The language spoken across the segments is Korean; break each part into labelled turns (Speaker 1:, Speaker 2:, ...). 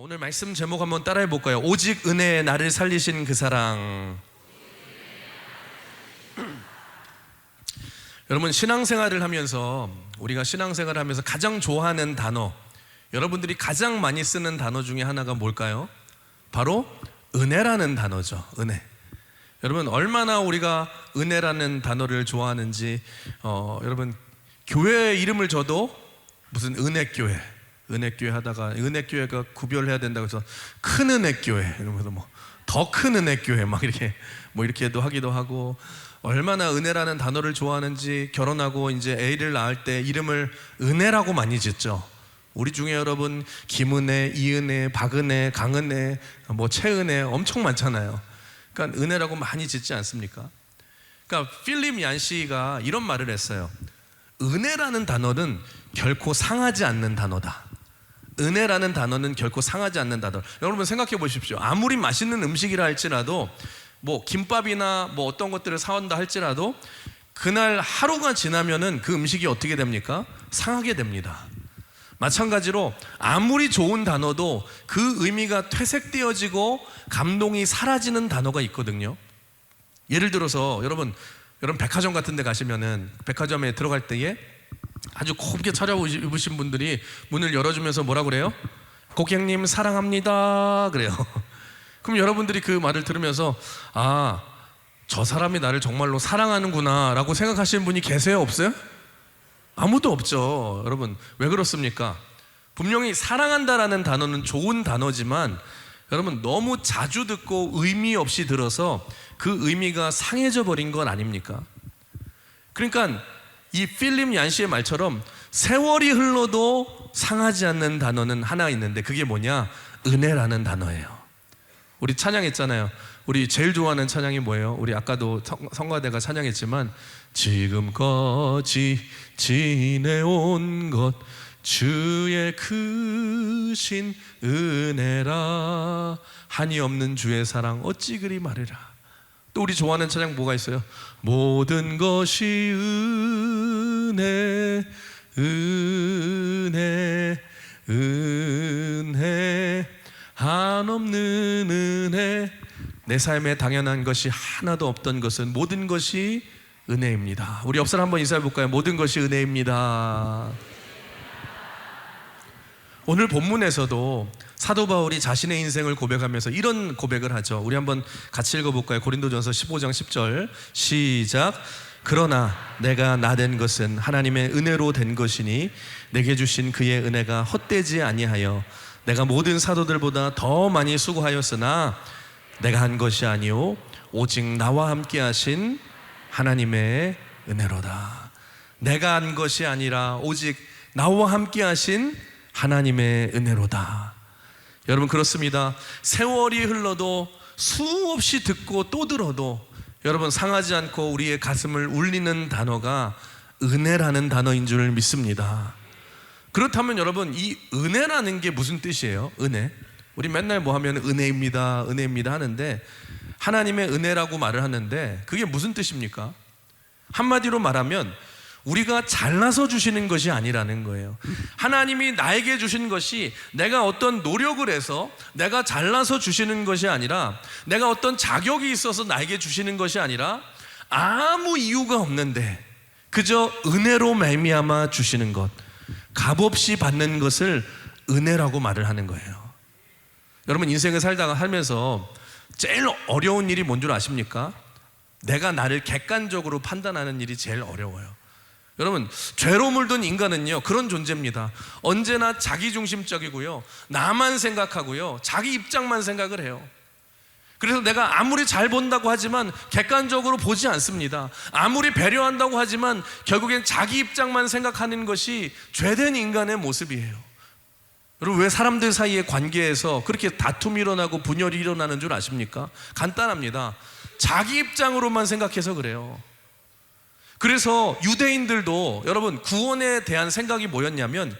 Speaker 1: 오늘 말씀 제목 한번 따라해 볼까요? 오직 은혜에 나를 살리신 그 사랑. 여러분, 신앙생활을 하면서 우리가 신앙생활을 하면서 가장 좋아하는 단어, 여러분들이 가장 많이 쓰는 단어 중에 하나가 뭘까요? 바로 은혜라는 단어죠. 은혜. 여러분, 얼마나 우리가 은혜라는 단어를 좋아하는지 여러분, 교회 이름을 줘도 무슨 은혜교회, 은혜교회 하다가 은혜교회가 구별해야 된다고 해서 큰 은혜교회 이러면서 뭐 더 큰 은혜교회 막 이렇게도 하기도 하고, 얼마나 은혜라는 단어를 좋아하는지 결혼하고 이제 애를 낳을 때 이름을 은혜라고 많이 짓죠. 우리 중에 여러분 김은혜, 이은혜, 박은혜, 강은혜, 뭐 최은혜 엄청 많잖아요. 그러니까 은혜라고 많이 짓지 않습니까? 그러니까 필립 얀시가 이런 말을 했어요. 은혜라는 단어는 결코 상하지 않는 단어다. 은혜라는 단어는 결코 상하지 않는 단어. 여러분 생각해 보십시오. 아무리 맛있는 음식이라 할지라도, 뭐 김밥이나 뭐 어떤 것들을 사온다 할지라도 그날 하루가 지나면은 그 음식이 어떻게 됩니까? 상하게 됩니다. 마찬가지로 아무리 좋은 단어도 그 의미가 퇴색되어지고 감동이 사라지는 단어가 있거든요. 예를 들어서 여러분 백화점 같은 데 가시면은 백화점에 들어갈 때에 아주 곱게 차려입으신 분들이 문을 열어주면서 뭐라 그래요? 고객님 사랑합니다 그래요. 그럼 여러분들이 그 말을 들으면서 아, 저 사람이 나를 정말로 사랑하는구나 라고 생각하시는 분이 계세요? 없어요? 아무도 없죠. 여러분, 왜 그렇습니까? 분명히 사랑한다라는 단어는 좋은 단어지만 여러분, 너무 자주 듣고 의미 없이 들어서 그 의미가 상해져 버린 건 아닙니까? 그러니까 이 필립 얀시의 말처럼 세월이 흘러도 상하지 않는 단어는 하나 있는데 그게 뭐냐? 은혜라는 단어예요. 우리 찬양했잖아요. 우리 제일 좋아하는 찬양이 뭐예요? 우리 아까도 성가대가 찬양했지만 지금까지 지내온 것 주의 크신 은혜라, 한이 없는 주의 사랑 어찌 그리 마르라. 또 우리 좋아하는 찬양 뭐가 있어요? 모든 것이 은혜, 은혜, 은혜, 한없는 은혜. 내 삶에 당연한 것이 하나도 없던 것은 모든 것이 은혜입니다. 우리 옆 사람 한번 인사해 볼까요? 모든 것이 은혜입니다. 오늘 본문에서도 사도 바울이 자신의 인생을 고백하면서 이런 고백을 하죠. 우리 한번 같이 읽어볼까요? 고린도전서 15장 10절 시작. 그러나 내가 나된 것은 하나님의 은혜로 된 것이니 내게 주신 그의 은혜가 헛되지 아니하여 내가 모든 사도들보다 더 많이 수고하였으나 내가 한 것이 아니요 오직 나와 함께 하신 하나님의 은혜로다. 내가 한 것이 아니라 오직 나와 함께 하신 하나님의 은혜로다. 여러분, 그렇습니다. 세월이 흘러도 수없이 듣고 또 들어도 여러분 상하지 않고 우리의 가슴을 울리는 단어가 은혜라는 단어인 줄 믿습니다. 그렇다면 여러분, 이 은혜라는 게 무슨 뜻이에요? 은혜. 우리 맨날 뭐 하면 은혜입니다, 은혜입니다 하는데 하나님의 은혜라고 말을 하는데 그게 무슨 뜻입니까? 한마디로 말하면 우리가 잘나서 주시는 것이 아니라는 거예요. 하나님이 나에게 주신 것이 내가 어떤 노력을 해서 내가 잘나서 주시는 것이 아니라 내가 어떤 자격이 있어서 나에게 주시는 것이 아니라 아무 이유가 없는데 그저 은혜로 말미암아 주시는 것, 값없이 받는 것을 은혜라고 말을 하는 거예요. 여러분, 인생을 살면서 제일 어려운 일이 뭔 줄 아십니까? 내가 나를 객관적으로 판단하는 일이 제일 어려워요. 여러분, 죄로 물든 인간은요 그런 존재입니다. 언제나 자기중심적이고요, 나만 생각하고요, 자기 입장만 생각을 해요. 그래서 내가 아무리 잘 본다고 하지만 객관적으로 보지 않습니다. 아무리 배려한다고 하지만 결국엔 자기 입장만 생각하는 것이 죄된 인간의 모습이에요. 여러분, 왜 사람들 사이의 관계에서 그렇게 다툼이 일어나고 분열이 일어나는 줄 아십니까? 간단합니다. 자기 입장으로만 생각해서 그래요. 그래서 유대인들도 여러분 구원에 대한 생각이 뭐였냐면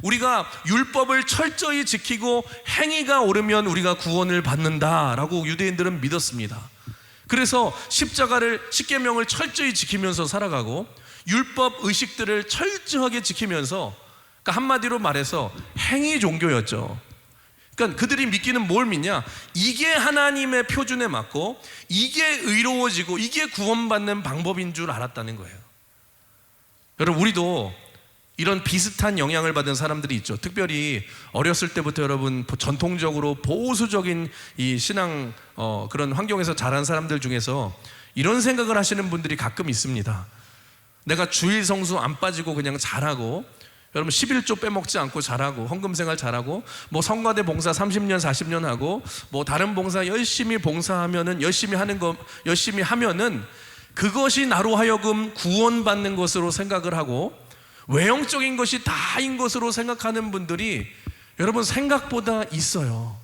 Speaker 1: 우리가 율법을 철저히 지키고 행위가 옳으면 우리가 구원을 받는다라고 유대인들은 믿었습니다. 그래서 십계명을 철저히 지키면서 살아가고 율법 의식들을 철저하게 지키면서, 그러니까 한마디로 말해서 행위 종교였죠. 그러니까 그들이 믿기는 뭘 믿냐? 이게 하나님의 표준에 맞고 이게 의로워지고 이게 구원받는 방법인 줄 알았다는 거예요. 여러분, 우리도 이런 비슷한 영향을 받은 사람들이 있죠. 특별히 어렸을 때부터 여러분 전통적으로 보수적인 이 신앙 그런 환경에서 자란 사람들 중에서 이런 생각을 하시는 분들이 가끔 있습니다. 내가 주일 성수 안 빠지고 그냥 잘하고, 여러분 11조 빼먹지 않고 잘하고, 헌금 생활 잘하고, 뭐 성가대 봉사 30년 40년 하고, 뭐 다른 봉사 열심히 봉사하면은 열심히 하면은 그것이 나로 하여금 구원받는 것으로 생각을 하고 외형적인 것이 다인 것으로 생각하는 분들이 여러분 생각보다 있어요.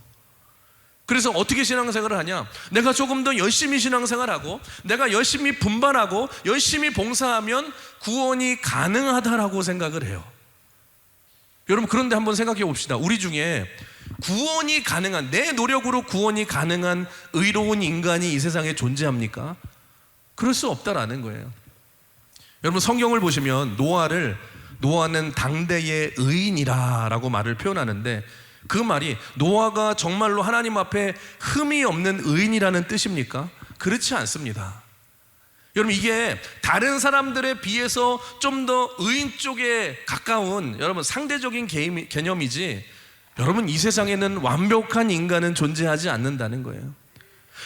Speaker 1: 그래서 어떻게 신앙생활을 하냐? 내가 조금 더 열심히 신앙생활하고 내가 열심히 분발하고 열심히 봉사하면 구원이 가능하다라고 생각을 해요. 여러분, 그런데 한번 생각해 봅시다. 우리 중에 구원이 가능한, 내 노력으로 구원이 가능한 의로운 인간이 이 세상에 존재합니까? 그럴 수 없다라는 거예요. 여러분, 성경을 보시면 노아는 당대의 의인이라고 말을 표현하는데, 그 말이 노아가 정말로 하나님 앞에 흠이 없는 의인이라는 뜻입니까? 그렇지 않습니다. 여러분, 이게 다른 사람들에 비해서 좀 더 의인 쪽에 가까운 여러분 상대적인 개념이지, 여러분 이 세상에는 완벽한 인간은 존재하지 않는다는 거예요.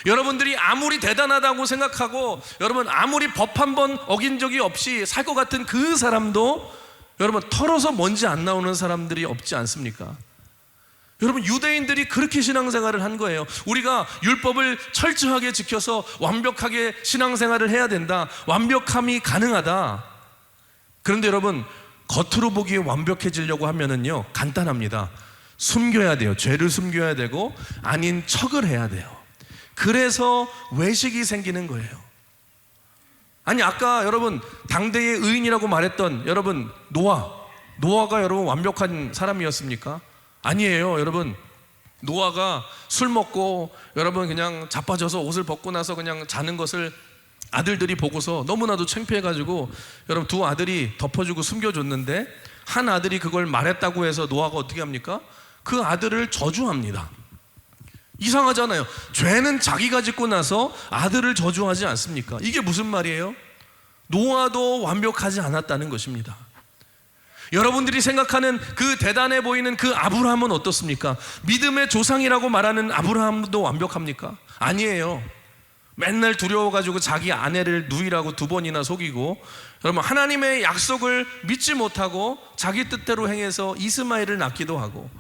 Speaker 1: 여러분들이 아무리 대단하다고 생각하고 여러분 아무리 법 한 번 어긴 적이 없이 살 것 같은 그 사람도 여러분 털어서 먼지 안 나오는 사람들이 없지 않습니까? 여러분, 유대인들이 그렇게 신앙생활을 한 거예요. 우리가 율법을 철저하게 지켜서 완벽하게 신앙생활을 해야 된다, 완벽함이 가능하다. 그런데 여러분, 겉으로 보기에 완벽해지려고 하면은요 간단합니다. 숨겨야 돼요. 죄를 숨겨야 되고 아닌 척을 해야 돼요. 그래서 외식이 생기는 거예요. 아니, 아까 여러분 당대의 의인이라고 말했던 여러분 노아가 여러분 완벽한 사람이었습니까? 아니에요. 여러분, 노아가 술 먹고 여러분 그냥 자빠져서 옷을 벗고 나서 그냥 자는 것을 아들들이 보고서 너무나도 창피해가지고 여러분 두 아들이 덮어주고 숨겨줬는데, 한 아들이 그걸 말했다고 해서 노아가 어떻게 합니까? 그 아들을 저주합니다. 이상하잖아요. 죄는 자기가 짓고 나서 아들을 저주하지 않습니까? 이게 무슨 말이에요? 노아도 완벽하지 않았다는 것입니다. 여러분들이 생각하는 그 대단해 보이는 그 아브라함은 어떻습니까? 믿음의 조상이라고 말하는 아브라함도 완벽합니까? 아니에요. 맨날 두려워가지고 자기 아내를 누이라고 2번이나 속이고, 여러분 하나님의 약속을 믿지 못하고 자기 뜻대로 행해서 이스마엘을 낳기도 하고,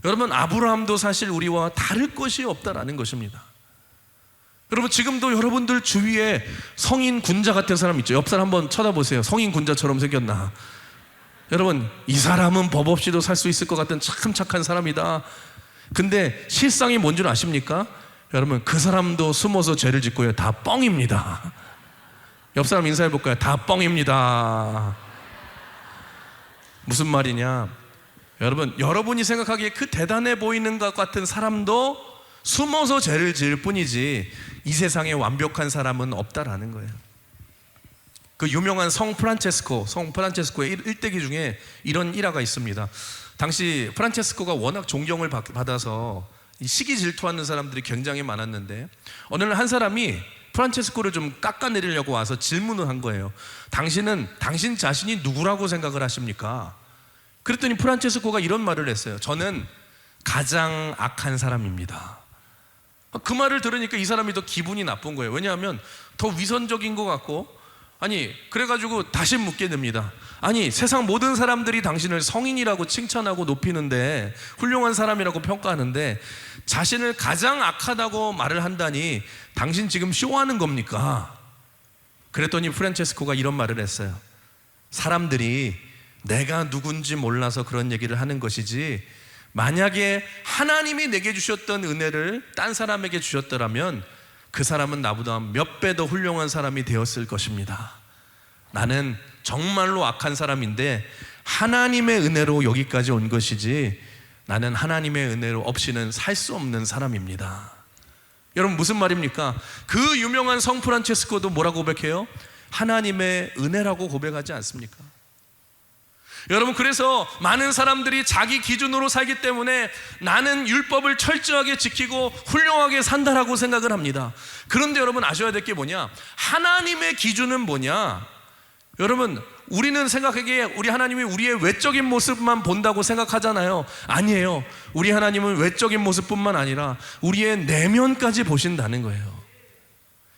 Speaker 1: 여러분 아브라함도 사실 우리와 다를 것이 없다라는 것입니다. 여러분, 지금도 여러분들 주위에 성인 군자 같은 사람 있죠? 옆 사람 한번 쳐다보세요. 성인 군자처럼 생겼나? 여러분, 이 사람은 법 없이도 살 수 있을 것 같은 참 착한 사람이다. 근데 실상이 뭔 줄 아십니까? 여러분, 그 사람도 숨어서 죄를 짓고요. 다 뻥입니다. 옆 사람 인사해 볼까요? 다 뻥입니다. 무슨 말이냐? 여러분이 생각하기에 그 대단해 보이는 것 같은 사람도 숨어서 죄를 지을 뿐이지 이 세상에 완벽한 사람은 없다라는 거예요. 그 유명한 성 프란체스코의 일대기 중에 이런 일화가 있습니다. 당시 프란체스코가 워낙 존경을 받아서 시기 질투하는 사람들이 굉장히 많았는데, 어느 날 한 사람이 프란체스코를 좀 깎아내리려고 와서 질문을 한 거예요. 당신 자신이 누구라고 생각을 하십니까? 그랬더니 프란체스코가 이런 말을 했어요. 저는 가장 악한 사람입니다. 그 말을 들으니까 이 사람이 더 기분이 나쁜 거예요. 왜냐하면 더 위선적인 것 같고, 아니 그래가지고 다시 묻게 됩니다. 아니, 세상 모든 사람들이 당신을 성인이라고 칭찬하고 높이는데, 훌륭한 사람이라고 평가하는데 자신을 가장 악하다고 말을 한다니 당신 지금 쇼하는 겁니까? 그랬더니 프란체스코가 이런 말을 했어요. 사람들이 내가 누군지 몰라서 그런 얘기를 하는 것이지, 만약에 하나님이 내게 주셨던 은혜를 딴 사람에게 주셨더라면 그 사람은 나보다 몇 배 더 훌륭한 사람이 되었을 것입니다. 나는 정말로 악한 사람인데 하나님의 은혜로 여기까지 온 것이지, 나는 하나님의 은혜로 없이는 살 수 없는 사람입니다. 여러분, 무슨 말입니까? 그 유명한 성 프란체스코도 뭐라고 고백해요? 하나님의 은혜라고 고백하지 않습니까? 여러분, 그래서 많은 사람들이 자기 기준으로 살기 때문에 나는 율법을 철저하게 지키고 훌륭하게 산다라고 생각을 합니다. 그런데 여러분 아셔야 될 게 뭐냐? 하나님의 기준은 뭐냐? 여러분, 우리는 생각하기에 우리 하나님이 우리의 외적인 모습만 본다고 생각하잖아요. 아니에요. 우리 하나님은 외적인 모습뿐만 아니라 우리의 내면까지 보신다는 거예요.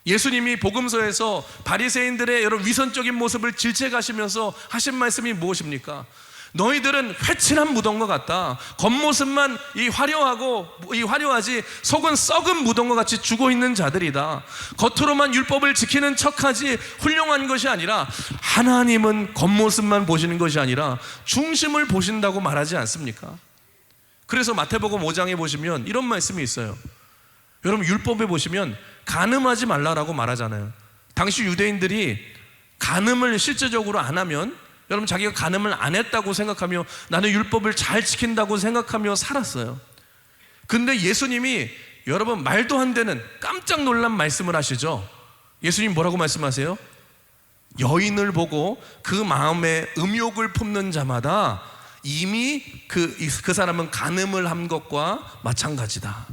Speaker 1: 예수님이 복음서에서 바리새인들의 여러 위선적인 모습을 질책하시면서 하신 말씀이 무엇입니까? 너희들은 회칠한 무덤과 같다. 겉모습만 화려하지 속은 썩은 무덤과 같이 죽어있는 자들이다. 겉으로만 율법을 지키는 척하지 훌륭한 것이 아니라 하나님은 겉모습만 보시는 것이 아니라 중심을 보신다고 말하지 않습니까? 그래서 마태복음 5장에 보시면 이런 말씀이 있어요. 여러분, 율법에 보시면 간음하지 말라라고 말하잖아요. 당시 유대인들이 간음을 실제적으로 안 하면, 여러분, 자기가 간음을 안 했다고 생각하며 나는 율법을 잘 지킨다고 생각하며 살았어요. 근데 예수님이 여러분 말도 안 되는 깜짝 놀란 말씀을 하시죠. 예수님 뭐라고 말씀하세요? 여인을 보고 그 마음에 음욕을 품는 자마다 이미 그 사람은 간음을 한 것과 마찬가지다.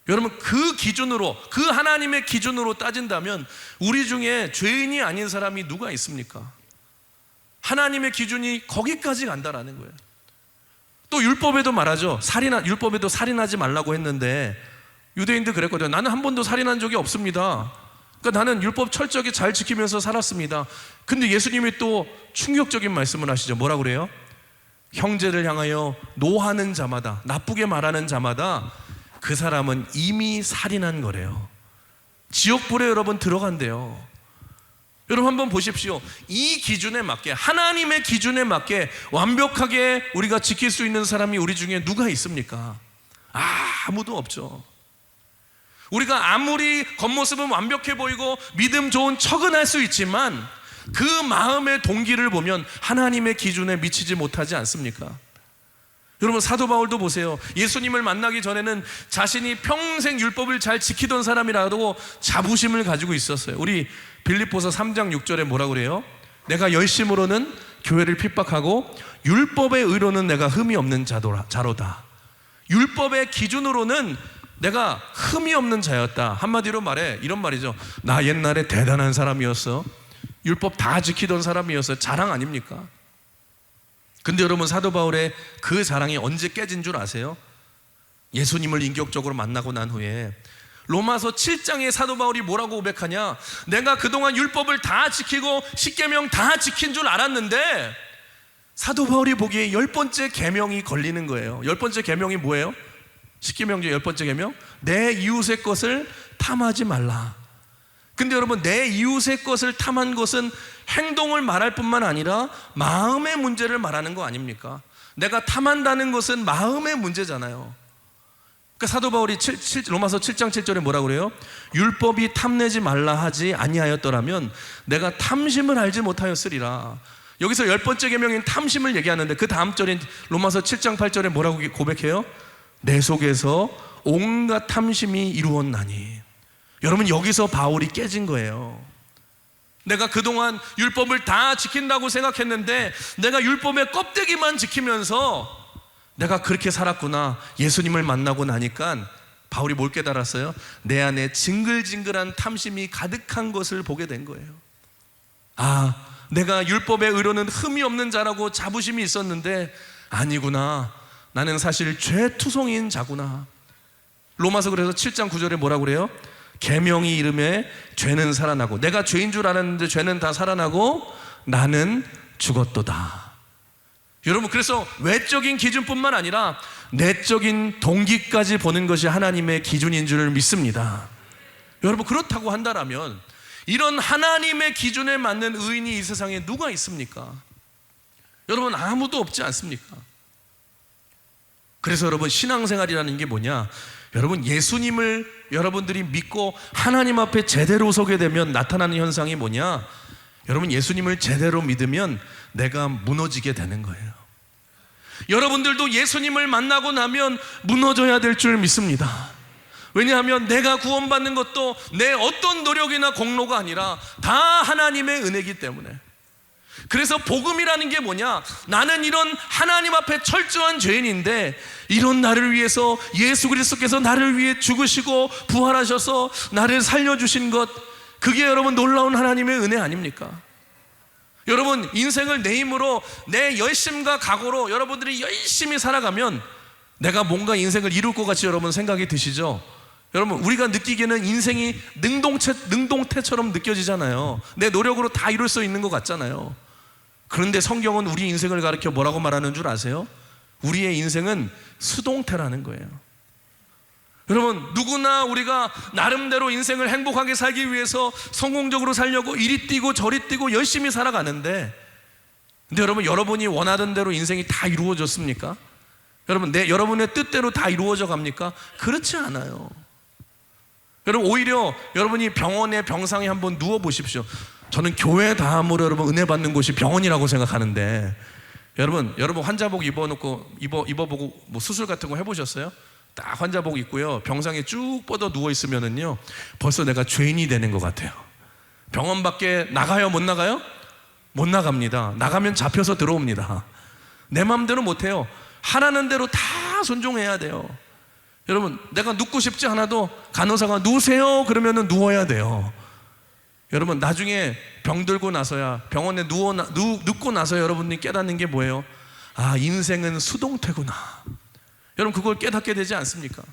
Speaker 1: 여러분, 그 기준으로, 그 하나님의 기준으로 따진다면 우리 중에 죄인이 아닌 사람이 누가 있습니까? 하나님의 기준이 거기까지 간다라는 거예요. 또 율법에도 말하죠. 율법에도 살인하지 말라고 했는데 유대인들 그랬거든요. 나는 한 번도 살인한 적이 없습니다. 그러니까 나는 율법 철저하게 잘 지키면서 살았습니다. 근데 예수님이 또 충격적인 말씀을 하시죠. 뭐라고 그래요? 형제를 향하여 노하는 자마다, 나쁘게 말하는 자마다 그 사람은 이미 살인한 거래요. 지옥불에 여러분 들어간대요. 여러분 한번 보십시오. 이 기준에 맞게, 하나님의 기준에 맞게 완벽하게 우리가 지킬 수 있는 사람이 우리 중에 누가 있습니까? 아무도 없죠. 우리가 아무리 겉모습은 완벽해 보이고 믿음 좋은 척은 할 수 있지만 그 마음의 동기를 보면 하나님의 기준에 미치지 못하지 않습니까? 여러분, 사도 바울도 보세요. 예수님을 만나기 전에는 자신이 평생 율법을 잘 지키던 사람이라고 자부심을 가지고 있었어요. 우리 빌립보서 3장 6절에 뭐라고 그래요? 내가 열심으로는 교회를 핍박하고 율법의 의로는 내가 흠이 없는 자로다. 율법의 기준으로는 내가 흠이 없는 자였다. 한마디로 말해 이런 말이죠. 나 옛날에 대단한 사람이었어. 율법 다 지키던 사람이었어. 자랑 아닙니까? 근데 여러분, 사도 바울의 그 자랑이 언제 깨진 줄 아세요? 예수님을 인격적으로 만나고 난 후에 로마서 7장에 사도 바울이 뭐라고 고백하냐? 내가 그동안 율법을 다 지키고 십계명 다 지킨 줄 알았는데 사도 바울이 보기에 10번째 계명이 걸리는 거예요. 10번째 계명이 뭐예요? 십계명 중 10번째 계명? 내 이웃의 것을 탐하지 말라. 근데 여러분, 내 이웃의 것을 탐한 것은 행동을 말할 뿐만 아니라 마음의 문제를 말하는 거 아닙니까? 내가 탐한다는 것은 마음의 문제잖아요. 그러니까 사도 바울이 로마서 7장 7절에 뭐라고 그래요? 율법이 탐내지 말라 하지 아니하였더라면 내가 탐심을 알지 못하였으리라. 여기서 10번째 계명인 탐심을 얘기하는데 그 다음 절인 로마서 7장 8절에 뭐라고 고백해요? 내 속에서 온갖 탐심이 이루었나니. 여러분, 여기서 바울이 깨진 거예요. 내가 그동안 율법을 다 지킨다고 생각했는데 내가 율법의 껍데기만 지키면서 내가 그렇게 살았구나. 예수님을 만나고 나니까 바울이 뭘 깨달았어요? 내 안에 징글징글한 탐심이 가득한 것을 보게 된 거예요. 내가 율법의 의로는 흠이 없는 자라고 자부심이 있었는데 아니구나. 나는 사실 죄투성이인 자구나. 로마서 그래서 7장 9절에 뭐라고 그래요? 계명이 이름에 죄는 살아나고, 내가 죄인 줄 알았는데 죄는 다 살아나고 나는 죽었도다. 여러분, 그래서 외적인 기준뿐만 아니라 내적인 동기까지 보는 것이 하나님의 기준인 줄 믿습니다. 여러분, 그렇다고 한다면 이런 하나님의 기준에 맞는 의인이 이 세상에 누가 있습니까? 여러분, 아무도 없지 않습니까? 그래서 여러분, 신앙생활이라는 게 뭐냐? 여러분, 예수님을 여러분들이 믿고 하나님 앞에 제대로 서게 되면 나타나는 현상이 뭐냐? 여러분, 예수님을 제대로 믿으면 내가 무너지게 되는 거예요. 여러분들도 예수님을 만나고 나면 무너져야 될 줄 믿습니다. 왜냐하면 내가 구원받는 것도 내 어떤 노력이나 공로가 아니라 다 하나님의 은혜이기 때문에. 그래서 복음이라는 게 뭐냐? 나는 이런 하나님 앞에 철저한 죄인인데 이런 나를 위해서 예수 그리스도께서 나를 위해 죽으시고 부활하셔서 나를 살려주신 것, 그게 여러분 놀라운 하나님의 은혜 아닙니까? 여러분, 인생을 내 힘으로, 내 열심과 각오로 여러분들이 열심히 살아가면 내가 뭔가 인생을 이룰 것 같이 여러분 생각이 드시죠? 여러분, 우리가 느끼기에는 인생이 능동태처럼 느껴지잖아요. 내 노력으로 다 이룰 수 있는 것 같잖아요. 그런데 성경은 우리 인생을 가르쳐 뭐라고 말하는 줄 아세요? 우리의 인생은 수동태라는 거예요. 여러분, 누구나 우리가 나름대로 인생을 행복하게 살기 위해서 성공적으로 살려고 이리 뛰고 저리 뛰고 열심히 살아가는데, 근데 여러분, 여러분이 원하던 대로 인생이 다 이루어졌습니까? 여러분, 여러분의 뜻대로 다 이루어져 갑니까? 그렇지 않아요. 여러분, 오히려 여러분이 병원에 병상에 한번 누워 보십시오. 저는 교회 다음으로 여러분 은혜 받는 곳이 병원이라고 생각하는데, 여러분 환자복 입어보고 뭐 수술 같은 거 해보셨어요? 딱 환자복 입고요, 병상에 쭉 뻗어 누워 있으면은요, 벌써 내가 죄인이 되는 것 같아요. 병원 밖에 나가요? 못 나가요? 못 나갑니다. 나가면 잡혀서 들어옵니다. 내 마음대로 못 해요. 하라는 대로 다 순종해야 돼요. 여러분, 내가 눕고 싶지 않아도 간호사가 누우세요 그러면은 누워야 돼요. 여러분, 나중에 병들고 나서야, 병원에 눕고 나서 여러분이 깨닫는 게 뭐예요? 아, 인생은 수동태구나. 여러분, 그걸 깨닫게 되지 않습니까?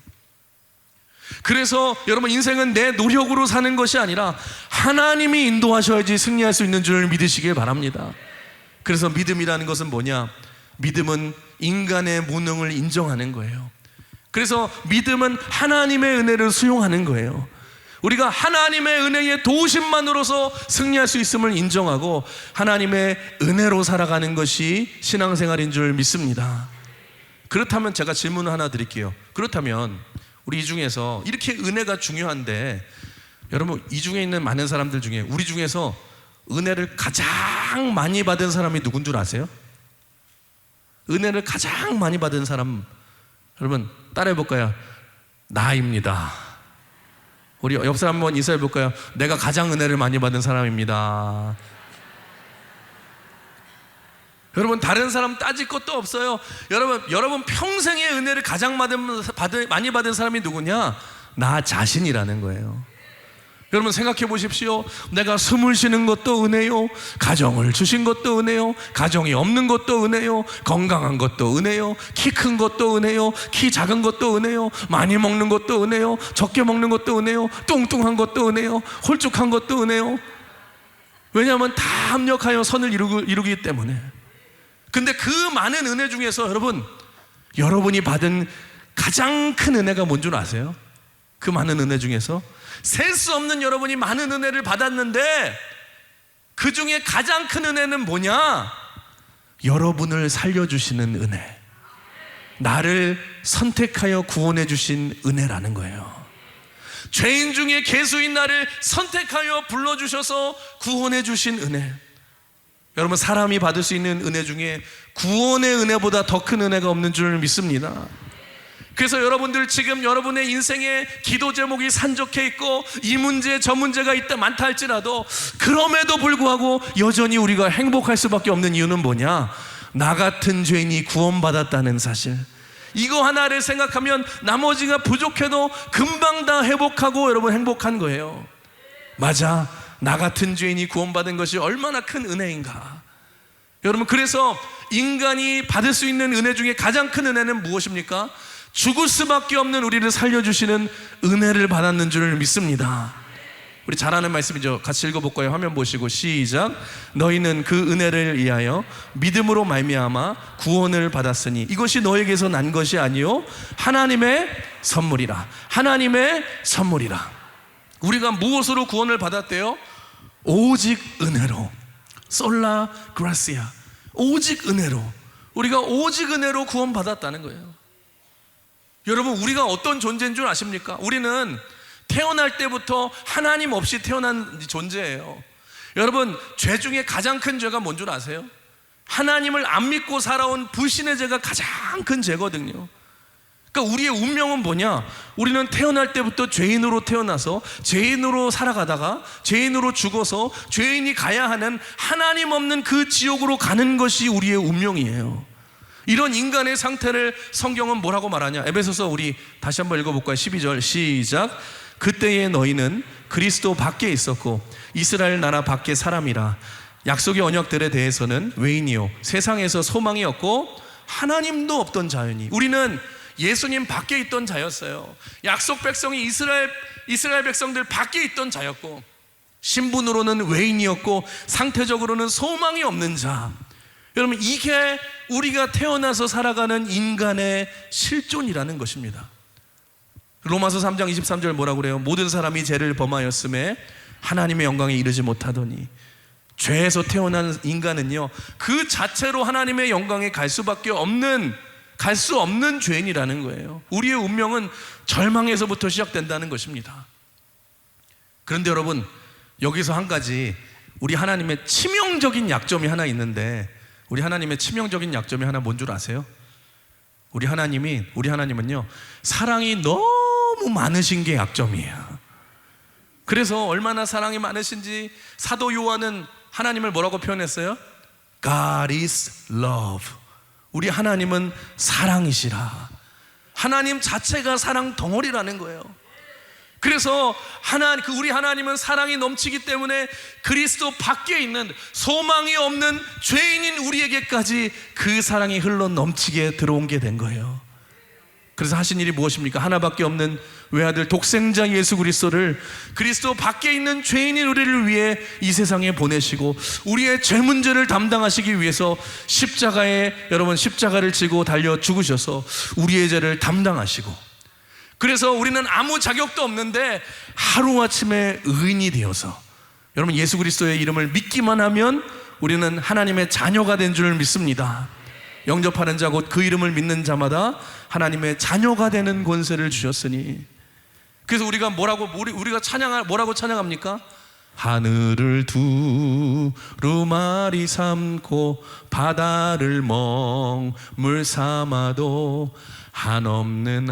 Speaker 1: 그래서 여러분, 인생은 내 노력으로 사는 것이 아니라 하나님이 인도하셔야지 승리할 수 있는 줄 믿으시길 바랍니다. 그래서 믿음이라는 것은 뭐냐? 믿음은 인간의 무능을 인정하는 거예요. 그래서 믿음은 하나님의 은혜를 수용하는 거예요. 우리가 하나님의 은혜의 도우심만으로서 승리할 수 있음을 인정하고 하나님의 은혜로 살아가는 것이 신앙생활인 줄 믿습니다. 그렇다면 제가 질문을 하나 드릴게요. 그렇다면 우리 이 중에서 이렇게 은혜가 중요한데, 여러분, 이 중에 있는 많은 사람들 중에 우리 중에서 은혜를 가장 많이 받은 사람이 누군 줄 아세요? 은혜를 가장 많이 받은 사람, 여러분 따라해 볼까요? 나입니다. 우리 옆 사람 한번 인사해 볼까요? 내가 가장 은혜를 많이 받은 사람입니다. 여러분, 다른 사람 따질 것도 없어요. 여러분 평생의 은혜를 가장 많이 받은 사람이 누구냐? 나 자신이라는 거예요. 여러분, 생각해 보십시오. 내가 숨을 쉬는 것도 은혜요, 가정을 주신 것도 은혜요, 가정이 없는 것도 은혜요, 건강한 것도 은혜요, 키 큰 것도 은혜요, 키 작은 것도 은혜요, 많이 먹는 것도 은혜요, 적게 먹는 것도 은혜요, 뚱뚱한 것도 은혜요, 홀쭉한 것도 은혜요. 왜냐하면 다 합력하여 선을 이루기 때문에. 근데 그 많은 은혜 중에서 여러분이 받은 가장 큰 은혜가 뭔 줄 아세요? 그 많은 은혜 중에서 셀 수 없는 여러분이 많은 은혜를 받았는데, 그 중에 가장 큰 은혜는 뭐냐? 여러분을 살려주시는 은혜, 나를 선택하여 구원해 주신 은혜라는 거예요. 죄인 중에 괴수인 나를 선택하여 불러주셔서 구원해 주신 은혜. 여러분, 사람이 받을 수 있는 은혜 중에 구원의 은혜보다 더 큰 은혜가 없는 줄 믿습니다. 그래서 여러분들, 지금 여러분의 인생에 기도 제목이 산적해 있고 이 문제 저 문제가 많다 할지라도, 그럼에도 불구하고 여전히 우리가 행복할 수밖에 없는 이유는 뭐냐? 나 같은 죄인이 구원받았다는 사실, 이거 하나를 생각하면 나머지가 부족해도 금방 다 회복하고 여러분 행복한 거예요. 맞아, 나 같은 죄인이 구원받은 것이 얼마나 큰 은혜인가. 여러분, 그래서 인간이 받을 수 있는 은혜 중에 가장 큰 은혜는 무엇입니까? 죽을 수밖에 없는 우리를 살려주시는 은혜를 받았는 줄 믿습니다. 우리 잘 아는 말씀이죠. 같이 읽어볼까요? 화면 보시고 시작. 너희는 그 은혜를 위하여 믿음으로 말미암아 구원을 받았으니 이것이 너에게서 난 것이 아니요 하나님의 선물이라. 하나님의 선물이라. 우리가 무엇으로 구원을 받았대요? 오직 은혜로. 솔라 그라시아. 오직 은혜로. 우리가 오직 은혜로 구원받았다는 거예요. 여러분, 우리가 어떤 존재인 줄 아십니까? 우리는 태어날 때부터 하나님 없이 태어난 존재예요. 여러분, 죄 중에 가장 큰 죄가 뭔 줄 아세요? 하나님을 안 믿고 살아온 불신의 죄가 가장 큰 죄거든요. 그러니까 우리의 운명은 뭐냐? 우리는 태어날 때부터 죄인으로 태어나서 죄인으로 살아가다가 죄인으로 죽어서 죄인이 가야 하는 하나님 없는 그 지옥으로 가는 것이 우리의 운명이에요. 이런 인간의 상태를 성경은 뭐라고 말하냐? 에베소서 우리 다시 한번 읽어볼까요? 12절 시작. 그때의 너희는 그리스도 밖에 있었고 이스라엘 나라 밖의 사람이라. 약속의 언약들에 대해서는 외인이요 세상에서 소망이 없고 하나님도 없던 자연이. 우리는 예수님 밖에 있던 자였어요. 약속 백성이 이스라엘 백성들 밖에 있던 자였고 신분으로는 외인이었고 상태적으로는 소망이 없는 자. 여러분, 이게 우리가 태어나서 살아가는 인간의 실존이라는 것입니다. 로마서 3장 23절 뭐라고 그래요? 모든 사람이 죄를 범하였음에 하나님의 영광에 이르지 못하더니. 죄에서 태어난 인간은요 그 자체로 하나님의 영광에 갈 수 없는 죄인이라는 거예요. 우리의 운명은 절망에서부터 시작된다는 것입니다. 그런데 여러분, 여기서 한 가지 우리 하나님의 치명적인 약점이 하나 있는데, 우리 하나님의 치명적인 약점이 하나 뭔 줄 아세요? 우리 하나님은요 사랑이 너무 많으신 게 약점이에요. 그래서 얼마나 사랑이 많으신지 사도 요한은 하나님을 뭐라고 표현했어요? God is love. 우리 하나님은 사랑이시라. 하나님 자체가 사랑 덩어리라는 거예요. 그래서 우리 하나님은 사랑이 넘치기 때문에 그리스도 밖에 있는 소망이 없는 죄인인 우리에게까지 그 사랑이 흘러 넘치게 들어온 게 된 거예요. 그래서 하신 일이 무엇입니까? 하나밖에 없는 외아들 독생자 예수 그리스도를 그리스도 밖에 있는 죄인인 우리를 위해 이 세상에 보내시고 우리의 죄 문제를 담당하시기 위해서 십자가를 지고 달려 죽으셔서 우리의 죄를 담당하시고, 그래서 우리는 아무 자격도 없는데 하루아침에 의인이 되어서, 여러분 예수 그리스도의 이름을 믿기만 하면 우리는 하나님의 자녀가 된 줄 믿습니다. 영접하는 자 곧 그 이름을 믿는 자마다 하나님의 자녀가 되는 권세를 주셨으니. 그래서 우리가 뭐라고 찬양합니까? 하늘을 두루마리 삼고 바다를 먹물 삼아도 한없는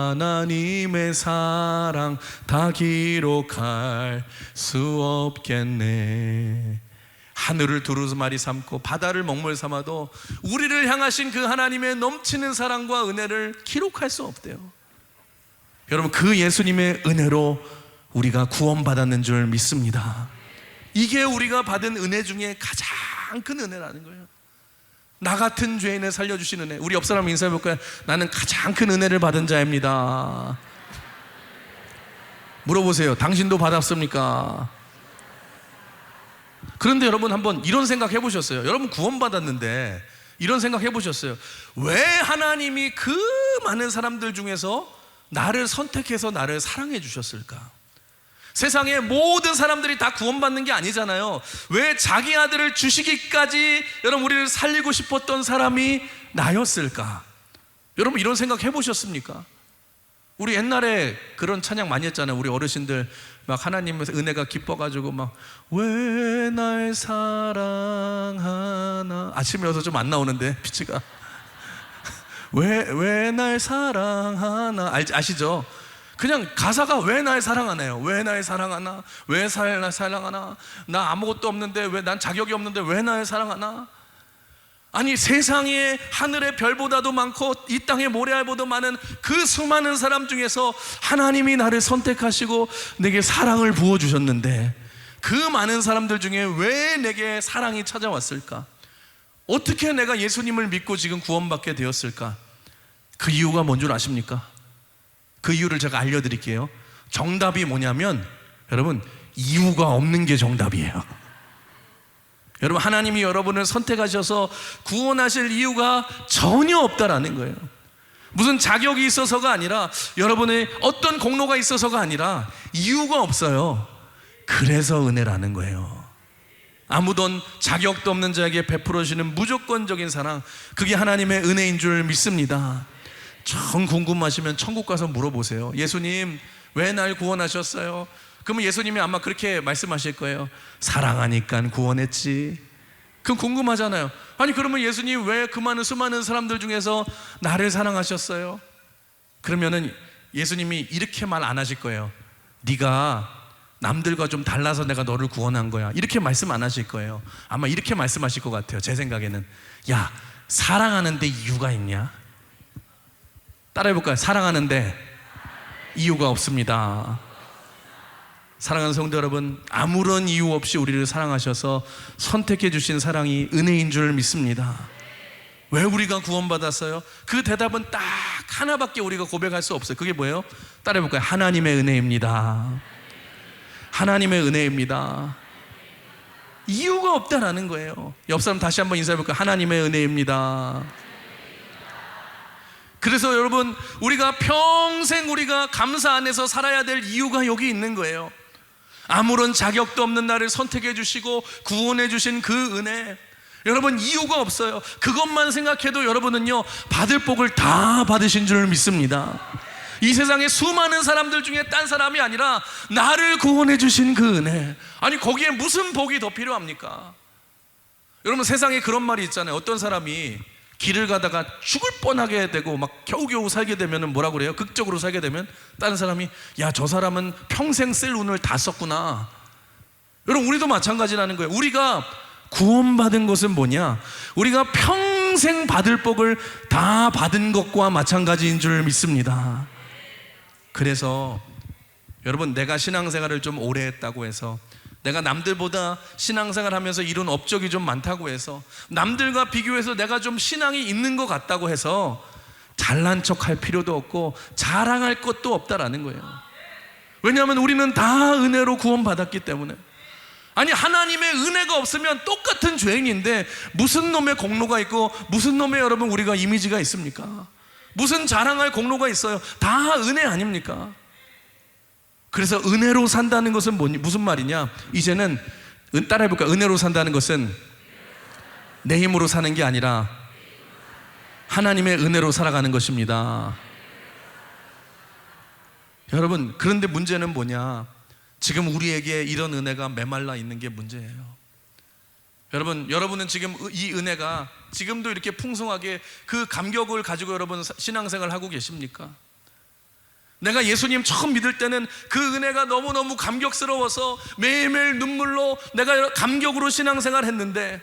Speaker 1: 하나님의 사랑 다 기록할 수 없겠네. 하늘을 두루마리 삼고 바다를 먹물 삼아도 우리를 향하신 그 하나님의 넘치는 사랑과 은혜를 기록할 수 없대요. 여러분, 그 예수님의 은혜로 우리가 구원받았는 줄 믿습니다. 이게 우리가 받은 은혜 중에 가장 큰 은혜라는 거예요. 나 같은 죄인을 살려주신 은혜. 우리 옆 사람 인사해 볼까요? 나는 가장 큰 은혜를 받은 자입니다. 물어보세요. 당신도 받았습니까? 그런데 여러분 한번 이런 생각 해보셨어요? 여러분 구원받았는데 이런 생각 해보셨어요? 왜 하나님이 그 많은 사람들 중에서 나를 선택해서 나를 사랑해 주셨을까? 세상의 모든 사람들이 다 구원받는 게 아니잖아요. 왜 자기 아들을 주시기까지 여러분 우리를 살리고 싶었던 사람이 나였을까? 여러분 이런 생각 해보셨습니까? 우리 옛날에 그런 찬양 많이 했잖아요. 우리 어르신들 막 하나님의 은혜가 기뻐가지고 막 왜 날 사랑하나. 아침에 와서 좀 안 나오는데 피치가 왜 날 사랑하나 아시죠? 그냥 가사가 왜 날 사랑하나요? 왜 날 사랑하나? 왜 날 사랑하나? 나 아무것도 없는데 왜 난 자격이 없는데 왜 날 사랑하나? 아니 세상에 하늘의 별보다도 많고 이 땅의 모래알보다 많은 그 수많은 사람 중에서 하나님이 나를 선택하시고 내게 사랑을 부어주셨는데 그 많은 사람들 중에 왜 내게 사랑이 찾아왔을까? 어떻게 내가 예수님을 믿고 지금 구원받게 되었을까? 그 이유가 뭔 줄 아십니까? 그 이유를 제가 알려드릴게요. 정답이 뭐냐면 여러분 이유가 없는 게 정답이에요. 여러분 하나님이 여러분을 선택하셔서 구원하실 이유가 전혀 없다라는 거예요. 무슨 자격이 있어서가 아니라 여러분의 어떤 공로가 있어서가 아니라 이유가 없어요. 그래서 은혜라는 거예요. 아무도 자격도 없는 자에게 베풀어 주시는 무조건적인 사랑, 그게 하나님의 은혜인 줄 믿습니다. 정 궁금하시면 천국 가서 물어보세요. 예수님 왜 날 구원하셨어요? 그러면 예수님이 아마 그렇게 말씀하실 거예요. 사랑하니까 구원했지. 그럼 궁금하잖아요. 아니 그러면 예수님 왜 그 많은 수많은 사람들 중에서 나를 사랑하셨어요? 그러면은 예수님이 이렇게 말 안 하실 거예요. 네가 남들과 좀 달라서 내가 너를 구원한 거야, 이렇게 말씀 안 하실 거예요. 아마 이렇게 말씀하실 것 같아요. 제 생각에는, 야, 사랑하는데 이유가 있냐? 따라해볼까요? 사랑하는데 이유가 없습니다. 사랑하는 성도 여러분, 아무런 이유 없이 우리를 사랑하셔서 선택해 주신 사랑이 은혜인 줄 믿습니다. 왜 우리가 구원받았어요? 그 대답은 딱 하나밖에 우리가 고백할 수 없어요. 그게 뭐예요? 따라해볼까요? 하나님의 은혜입니다. 하나님의 은혜입니다. 이유가 없다라는 거예요. 옆 사람 다시 한번 인사해볼까요? 하나님의 은혜입니다. 그래서 여러분, 우리가 평생 우리가 감사 안에서 살아야 될 이유가 여기 있는 거예요. 아무런 자격도 없는 나를 선택해 주시고 구원해 주신 그 은혜, 여러분 이유가 없어요. 그것만 생각해도 여러분은요 받을 복을 다 받으신 줄 믿습니다. 이 세상에 수많은 사람들 중에 딴 사람이 아니라 나를 구원해 주신 그 은혜, 아니 거기에 무슨 복이 더 필요합니까? 여러분, 세상에 그런 말이 있잖아요. 어떤 사람이 길을 가다가 죽을 뻔하게 되고 막 겨우겨우 살게 되면 뭐라고 그래요? 극적으로 살게 되면 다른 사람이, 야, 저 사람은 평생 쓸 운을 다 썼구나. 여러분, 우리도 마찬가지라는 거예요. 우리가 구원받은 것은 뭐냐? 우리가 평생 받을 복을 다 받은 것과 마찬가지인 줄 믿습니다. 그래서 여러분, 내가 신앙생활을 좀 오래 했다고 해서, 내가 남들보다 신앙생활 하면서 이룬 업적이 좀 많다고 해서, 남들과 비교해서 내가 좀 신앙이 있는 것 같다고 해서 잘난 척할 필요도 없고 자랑할 것도 없다라는 거예요. 왜냐하면 우리는 다 은혜로 구원받았기 때문에. 아니, 하나님의 은혜가 없으면 똑같은 죄인인데 무슨 놈의 공로가 있고 무슨 놈의 여러분 우리가 이미지가 있습니까? 무슨 자랑할 공로가 있어요? 다 은혜 아닙니까? 그래서 은혜로 산다는 것은 무슨 말이냐? 이제는 따라해볼까요? 은혜로 산다는 것은 내 힘으로 사는 게 아니라 하나님의 은혜로 살아가는 것입니다. 여러분, 그런데 문제는 뭐냐? 지금 우리에게 이런 은혜가 메말라 있는 게 문제예요. 여러분은 지금 이 은혜가 지금도 이렇게 풍성하게 그 감격을 가지고 여러분 신앙생활 하고 계십니까? 내가 예수님 처음 믿을 때는 그 은혜가 너무너무 감격스러워서 매일매일 눈물로 내가 감격으로 신앙생활 했는데,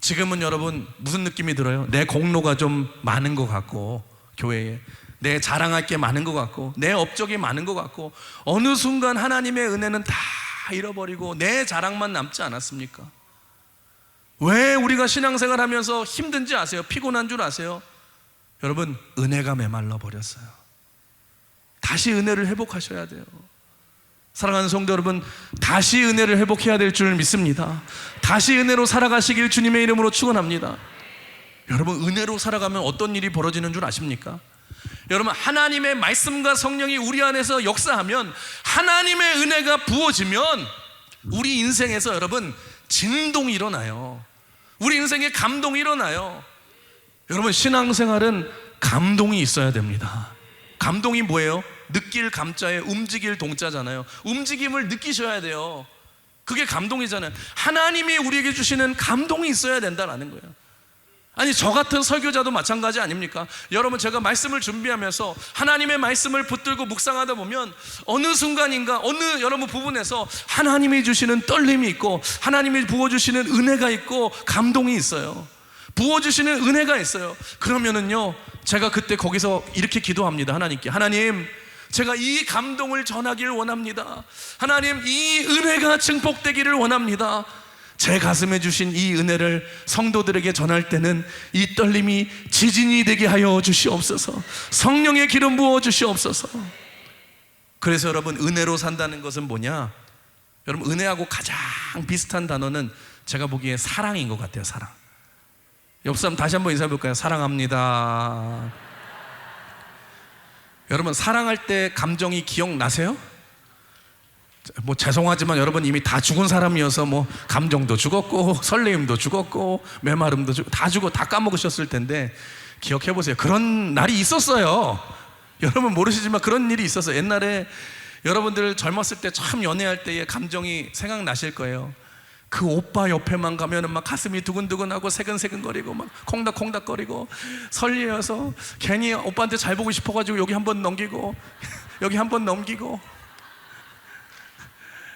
Speaker 1: 지금은 여러분 무슨 느낌이 들어요? 내 공로가 좀 많은 것 같고, 교회에 내 자랑할 게 많은 것 같고, 내 업적이 많은 것 같고, 어느 순간 하나님의 은혜는 다 잃어버리고 내 자랑만 남지 않았습니까? 왜 우리가 신앙생활 하면서 힘든지 아세요? 피곤한 줄 아세요? 여러분, 은혜가 메말라 버렸어요. 다시 은혜를 회복하셔야 돼요. 사랑하는 성도 여러분, 다시 은혜를 회복해야 될 줄 믿습니다. 다시 은혜로 살아가시길 주님의 이름으로 축원합니다. 여러분, 은혜로 살아가면 어떤 일이 벌어지는 줄 아십니까? 여러분, 하나님의 말씀과 성령이 우리 안에서 역사하면, 하나님의 은혜가 부어지면 우리 인생에서 여러분 진동이 일어나요. 우리 인생에 감동이 일어나요. 여러분, 신앙생활은 감동이 있어야 됩니다. 감동이 뭐예요? 느낄 감자에 움직일 동자잖아요. 움직임을 느끼셔야 돼요. 그게 감동이잖아요. 하나님이 우리에게 주시는 감동이 있어야 된다는 거예요. 아니, 저 같은 설교자도 마찬가지 아닙니까? 여러분, 제가 말씀을 준비하면서 하나님의 말씀을 붙들고 묵상하다 보면 어느 순간인가 어느 여러분 부분에서 하나님이 주시는 떨림이 있고, 하나님이 부어주시는 은혜가 있고, 감동이 있어요. 부어주시는 은혜가 있어요. 그러면은요, 제가 그때 거기서 이렇게 기도합니다. 하나님께, 하나님, 제가 이 감동을 전하기를 원합니다. 하나님, 이 은혜가 증폭되기를 원합니다. 제 가슴에 주신 이 은혜를 성도들에게 전할 때는 이 떨림이 지진이 되게 하여 주시옵소서. 성령의 기름 부어 주시옵소서. 그래서 여러분, 은혜로 산다는 것은 뭐냐? 여러분, 은혜하고 가장 비슷한 단어는 제가 보기에 사랑인 것 같아요. 사랑. 옆 사람 다시 한번 인사해 볼까요? 사랑합니다. 여러분, 사랑할 때 감정이 기억나세요? 뭐 죄송하지만 여러분 이미 다 죽은 사람이어서 뭐 감정도 죽었고 설레임도 죽었고 메마름도 다 죽고 다 까먹으셨을 텐데, 기억해 보세요. 그런 날이 있었어요. 여러분 모르시지만 그런 일이 있었어요. 옛날에 여러분들 젊었을 때 참 연애할 때의 감정이 생각나실 거예요. 그 오빠 옆에만 가면은 막 가슴이 두근두근하고 새근새근거리고 막 콩닥콩닥거리고 설레어서 괜히 오빠한테 잘 보고 싶어가지고 여기 한번 넘기고 여기 한번 넘기고,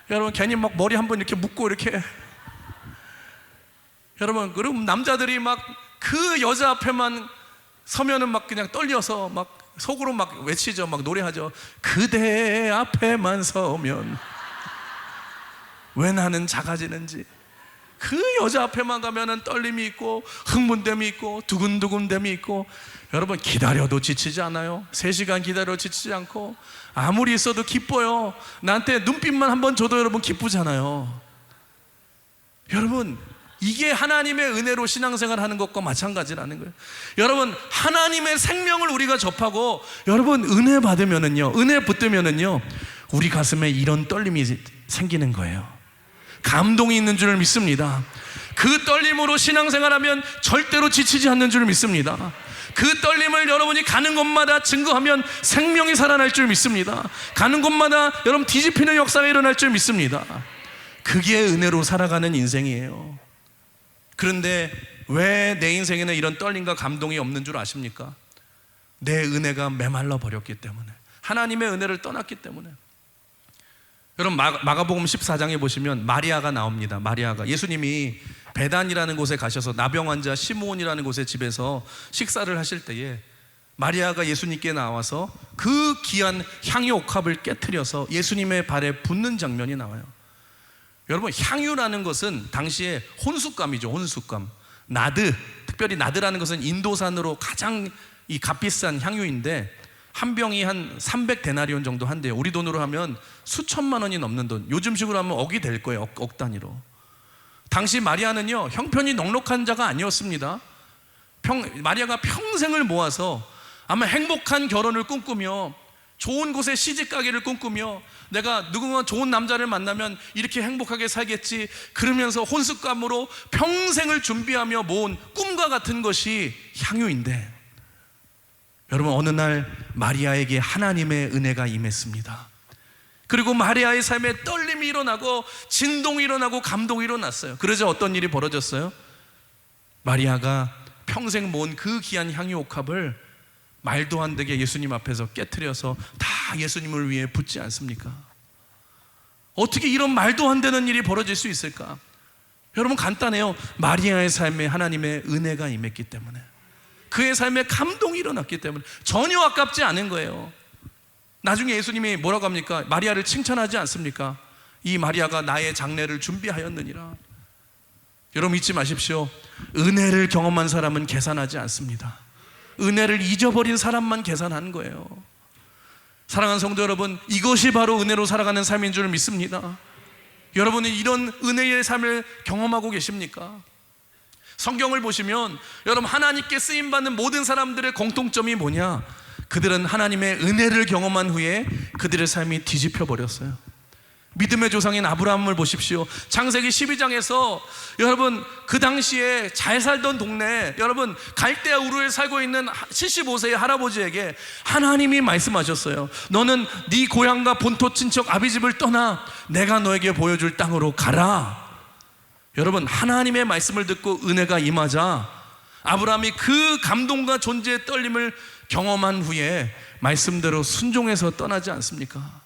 Speaker 1: 여러분 괜히 막 머리 한번 이렇게 묶고 이렇게, 여러분 그럼 남자들이 막 그 여자 앞에만 서면은 막 그냥 떨려서 막 속으로 막 외치죠. 막 노래하죠. 그대 앞에만 서면 왜 나는 작아지는지. 그 여자 앞에만 가면은 떨림이 있고 흥분됨이 있고 두근두근됨이 있고, 여러분 기다려도 지치지 않아요? 3시간 기다려도 지치지 않고 아무리 있어도 기뻐요. 나한테 눈빛만 한번 줘도 여러분 기쁘잖아요. 여러분 이게 하나님의 은혜로 신앙생활 하는 것과 마찬가지라는 거예요. 여러분 하나님의 생명을 우리가 접하고 여러분 은혜 받으면은요, 은혜 붙들면은요, 우리 가슴에 이런 떨림이 생기는 거예요. 감동이 있는 줄 믿습니다. 그 떨림으로 신앙생활하면 절대로 지치지 않는 줄 믿습니다. 그 떨림을 여러분이 가는 곳마다 증거하면 생명이 살아날 줄 믿습니다. 가는 곳마다 여러분 뒤집히는 역사가 일어날 줄 믿습니다. 그게 은혜로 살아가는 인생이에요. 그런데 왜 내 인생에는 이런 떨림과 감동이 없는 줄 아십니까? 내 은혜가 메말라 버렸기 때문에, 하나님의 은혜를 떠났기 때문에. 여러분 마가복음 14장에 보시면 마리아가 나옵니다. 마리아가 예수님이 베단이라는 곳에 가셔서 나병 환자 시므온이라는 곳의 집에서 식사를 하실 때에 마리아가 예수님께 나와서 그 귀한 향유 옥합을 깨트려서 예수님의 발에 붓는 장면이 나와요. 여러분 향유라는 것은 당시에 혼숫감이죠. 혼숫감. 나드, 특별히 나드라는 것은 인도산으로 가장 이 값비싼 향유인데 한 병이 한 300데나리온 정도 한대요. 우리 돈으로 하면 수천만 원이 넘는 돈. 요즘식으로 하면 억이 될 거예요. 억 단위로. 당시 마리아는요 형편이 넉넉한 자가 아니었습니다. 마리아가 평생을 모아서 아마 행복한 결혼을 꿈꾸며 좋은 곳에 시집가기를 꿈꾸며 내가 누군가 좋은 남자를 만나면 이렇게 행복하게 살겠지 그러면서 혼숙감으로 평생을 준비하며 모은 꿈과 같은 것이 향유인데, 여러분 어느 날 마리아에게 하나님의 은혜가 임했습니다. 그리고 마리아의 삶에 떨림이 일어나고 진동이 일어나고 감동이 일어났어요. 그러자 어떤 일이 벌어졌어요? 마리아가 평생 모은 그 귀한 향유 옥합을 말도 안 되게 예수님 앞에서 깨트려서 다 예수님을 위해 붓지 않습니까? 어떻게 이런 말도 안 되는 일이 벌어질 수 있을까? 여러분 간단해요. 마리아의 삶에 하나님의 은혜가 임했기 때문에, 그의 삶에 감동이 일어났기 때문에 전혀 아깝지 않은 거예요. 나중에 예수님이 뭐라고 합니까? 마리아를 칭찬하지 않습니까? 이 마리아가 나의 장례를 준비하였느니라. 여러분 잊지 마십시오. 은혜를 경험한 사람은 계산하지 않습니다. 은혜를 잊어버린 사람만 계산하는 거예요. 사랑하는 성도 여러분, 이것이 바로 은혜로 살아가는 삶인 줄 믿습니다. 여러분은 이런 은혜의 삶을 경험하고 계십니까? 성경을 보시면 여러분 하나님께 쓰임받는 모든 사람들의 공통점이 뭐냐? 그들은 하나님의 은혜를 경험한 후에 그들의 삶이 뒤집혀 버렸어요. 믿음의 조상인 아브라함을 보십시오. 창세기 12장에서 여러분 그 당시에 잘 살던 동네, 여러분 갈대아 우르에 살고 있는 75세의 할아버지에게 하나님이 말씀하셨어요. 너는 네 고향과 본토 친척 아비집을 떠나 내가 너에게 보여줄 땅으로 가라. 여러분 하나님의 말씀을 듣고 은혜가 임하자 아브라함이 그 감동과 존재의 떨림을 경험한 후에 말씀대로 순종해서 떠나지 않습니까?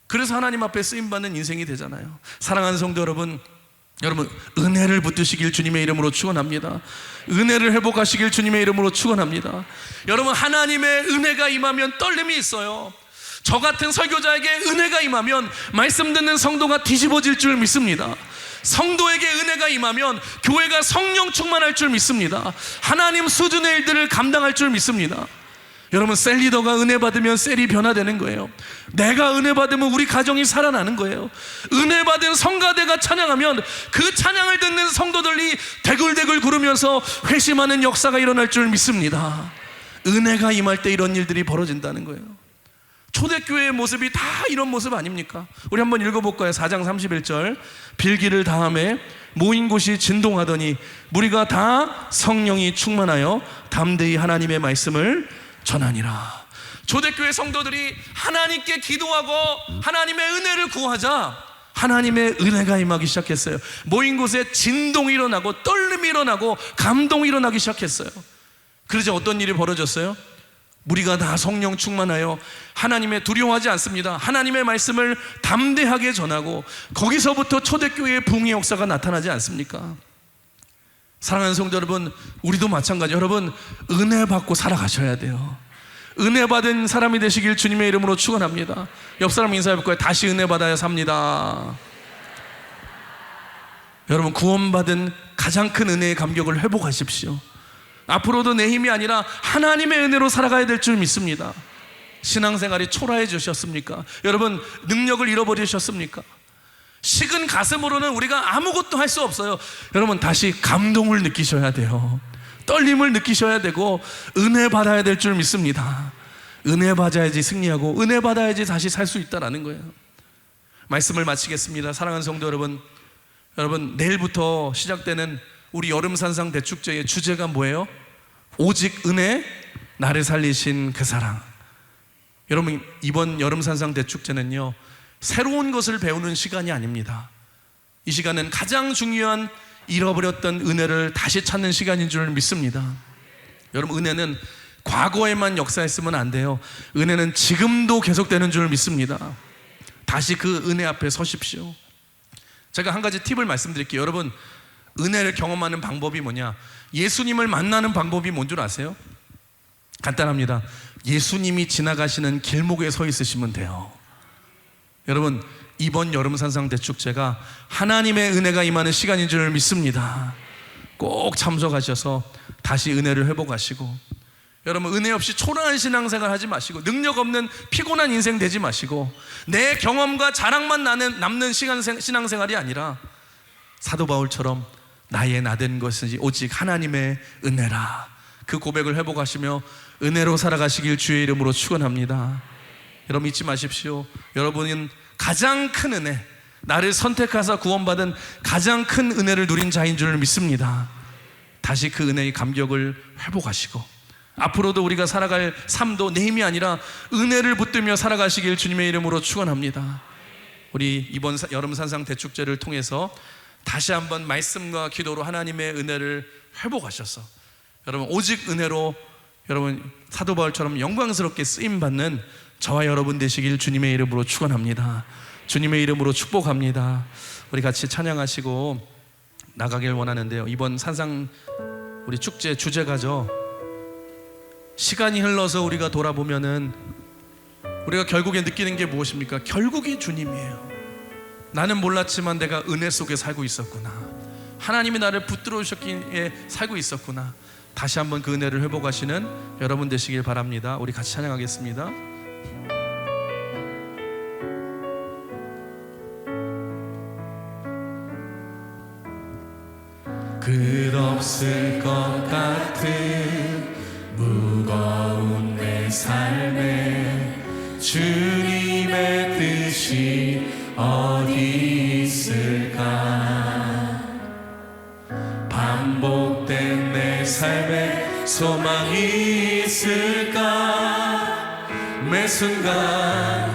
Speaker 1: 그래서 하나님 앞에 쓰임받는 인생이 되잖아요. 사랑하는 성도 여러분, 은혜를 붙드시길 주님의 이름으로 축원합니다. 은혜를 회복하시길 주님의 이름으로 축원합니다. 여러분 하나님의 은혜가 임하면 떨림이 있어요. 저 같은 설교자에게 은혜가 임하면 말씀 듣는 성도가 뒤집어질 줄 믿습니다. 성도에게 은혜가 임하면 교회가 성령 충만할 줄 믿습니다. 하나님 수준의 일들을 감당할 줄 믿습니다. 여러분 셀 리더가 은혜 받으면 셀이 변화되는 거예요. 내가 은혜 받으면 우리 가정이 살아나는 거예요. 은혜 받은 성가대가 찬양하면 그 찬양을 듣는 성도들이 대굴대굴 구르면서 회심하는 역사가 일어날 줄 믿습니다. 은혜가 임할 때 이런 일들이 벌어진다는 거예요. 초대교회의 모습이 다 이런 모습 아닙니까? 우리 한번 읽어볼까요? 4장 31절. 빌기를 다함에 모인 곳이 진동하더니 무리가 다 성령이 충만하여 담대히 하나님의 말씀을 전하니라. 초대교회 성도들이 하나님께 기도하고 하나님의 은혜를 구하자 하나님의 은혜가 임하기 시작했어요. 모인 곳에 진동이 일어나고 떨림이 일어나고 감동이 일어나기 시작했어요. 그러자 어떤 일이 벌어졌어요? 무리가 다 성령 충만하여 하나님의 두려워하지 않습니다. 하나님의 말씀을 담대하게 전하고 거기서부터 초대교회의 부흥의 역사가 나타나지 않습니까? 사랑하는 성도 여러분, 우리도 마찬가지. 여러분, 은혜 받고 살아가셔야 돼요. 은혜 받은 사람이 되시길 주님의 이름으로 축원합니다. 옆 사람 인사해 볼 거예요. 다시 은혜 받아야 삽니다. 여러분, 구원받은 가장 큰 은혜의 감격을 회복하십시오. 앞으로도 내 힘이 아니라 하나님의 은혜로 살아가야 될 줄 믿습니다. 신앙생활이 초라해지셨습니까? 여러분, 능력을 잃어버리셨습니까? 식은 가슴으로는 우리가 아무것도 할 수 없어요. 여러분, 다시 감동을 느끼셔야 돼요. 떨림을 느끼셔야 되고 은혜 받아야 될 줄 믿습니다. 은혜 받아야지 승리하고 은혜 받아야지 다시 살 수 있다라는 거예요. 말씀을 마치겠습니다. 사랑하는 성도 여러분, 내일부터 시작되는 우리 여름산상 대축제의 주제가 뭐예요? 오직 은혜, 나를 살리신 그 사랑. 여러분, 이번 여름산상 대축제는요, 새로운 것을 배우는 시간이 아닙니다. 이 시간은 가장 중요한 잃어버렸던 은혜를 다시 찾는 시간인 줄 믿습니다. 여러분, 은혜는 과거에만 역사했으면 안 돼요. 은혜는 지금도 계속되는 줄 믿습니다. 다시 그 은혜 앞에 서십시오. 제가 한 가지 팁을 말씀드릴게요. 여러분, 은혜를 경험하는 방법이 뭐냐? 예수님을 만나는 방법이 뭔 줄 아세요? 간단합니다. 예수님이 지나가시는 길목에 서 있으시면 돼요. 여러분, 이번 여름산상 대축제가 하나님의 은혜가 임하는 시간인 줄 믿습니다. 꼭 참석하셔서 다시 은혜를 회복하시고, 여러분, 은혜 없이 초라한 신앙생활 하지 마시고, 능력 없는 피곤한 인생 되지 마시고, 내 경험과 자랑만 남는 신앙생활이 아니라 사도 바울처럼 나의 나된 것은 오직 하나님의 은혜라, 그 고백을 회복하시며 은혜로 살아가시길 주의 이름으로 축원합니다. 여러분, 잊지 마십시오. 여러분은 가장 큰 은혜, 나를 선택하사 구원받은 가장 큰 은혜를 누린 자인 줄 믿습니다. 다시 그 은혜의 감격을 회복하시고 앞으로도 우리가 살아갈 삶도 내 힘이 아니라 은혜를 붙들며 살아가시길 주님의 이름으로 축원합니다. 우리 이번 여름산상 대축제를 통해서 다시 한번 말씀과 기도로 하나님의 은혜를 회복하셔서 여러분, 오직 은혜로 여러분 사도 바울처럼 영광스럽게 쓰임받는 저와 여러분 되시길 주님의 이름으로 축원합니다. 주님의 이름으로 축복합니다. 우리 같이 찬양하시고 나가길 원하는데요, 이번 산상 우리 축제 주제가죠, 시간이 흘러서 우리가 돌아보면은 우리가 결국에 느끼는 게 무엇입니까? 결국이 주님이에요. 나는 몰랐지만 내가 은혜 속에 살고 있었구나. 하나님이 나를 붙들어 주셨기에 살고 있었구나. 다시 한번 그 은혜를 회복하시는 여러분 되시길 바랍니다. 우리 같이 찬양하겠습니다. 끝없을 것 같은 무거운 내 삶에 주님의 뜻이 어디 있을까? 반복된 내 삶에 소망이 있을까? 매 순간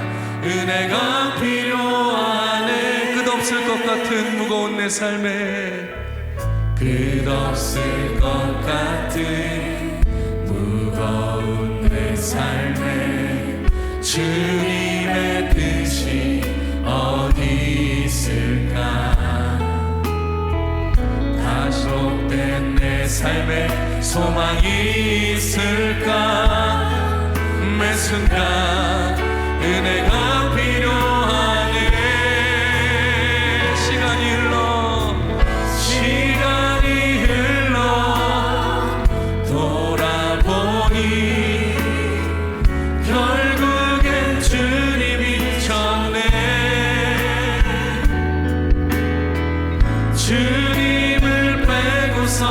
Speaker 1: 은혜가 필요하네. 끝없을 것 같은 무거운 내 삶에, 끝없을 것 같은 무거운 내 삶에 주님의 뜻이 어디 있을까? 다속된 내 삶에 소망이 있을까? 매 순간 은혜가 필요하네. 시간이 흘러 돌아보니 결국엔 주님이 졌네. 주님을 빼고서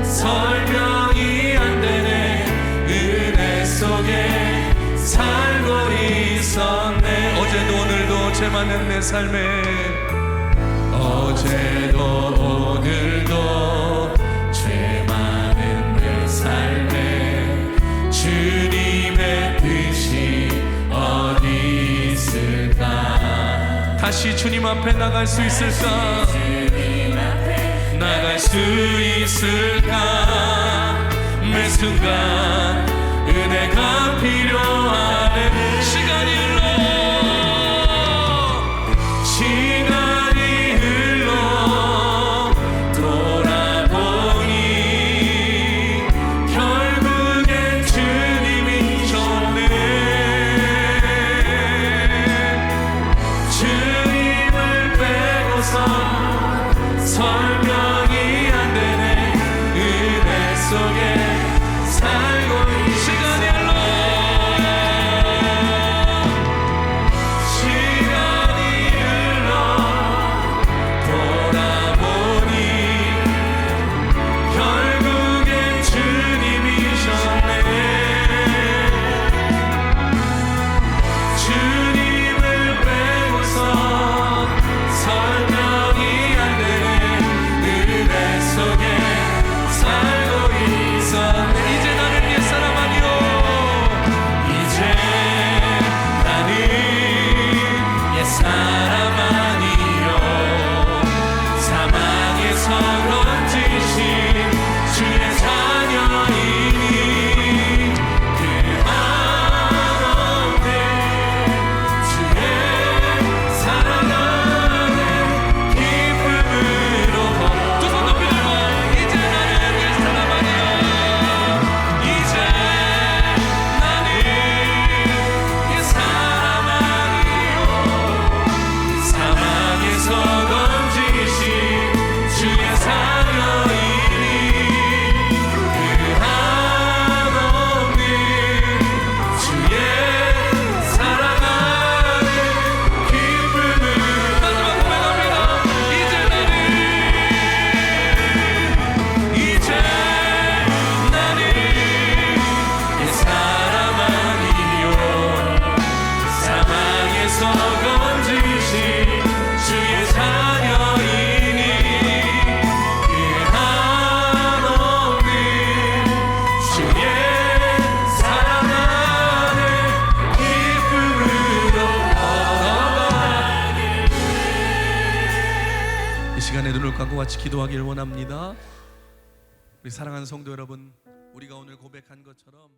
Speaker 1: 설명이 안 되네. 은혜 속에 살고 있었네. 어제도 오늘도 죄 많은 내 삶에, 어제도 오늘도 죄 많은 내 삶에 주님의 뜻이 어디 있을까? 다시 주님 앞에 나갈 수 있을까? 나갈 수 있을까? 매 순간 은혜가 필요하네. 시간이 흘러 돌아보니 결국엔 주님이셨네. 주님을 빼고서 설명이 안 되네. 은혜 속에 살고 시간이 흘러 돌아보니 결국엔 주님이셨네. 주님을 빼고서 설명이 안 되네. 은혜 속에 살고 있었네. 이제 나는 옛사람 아니요. 이제 나는 옛사람 아니요. 사망에서 건지신 주의 자녀이니 그 한없는 주의 사랑 안에 기쁨으로 두 손 높이 들고 이제 나는 옛사람 아니요. 이제 나는 옛사람 아니요. 사망에서 건지신 주의 자녀이니 그 한없는 주의 사랑 안에 기쁨을 마지막 고백합니다. 이제 나는 옛사람 아니요. 사망에서 건지신 주의 자녀이니 그 한없는 주의 사랑 안에 기쁨으로 걸어가길. 이 시간에 눈을 감고 같이 기도하기를 원합니다. 우리 사랑하는 성도 여러분, 우리가 오늘 고백한 것처럼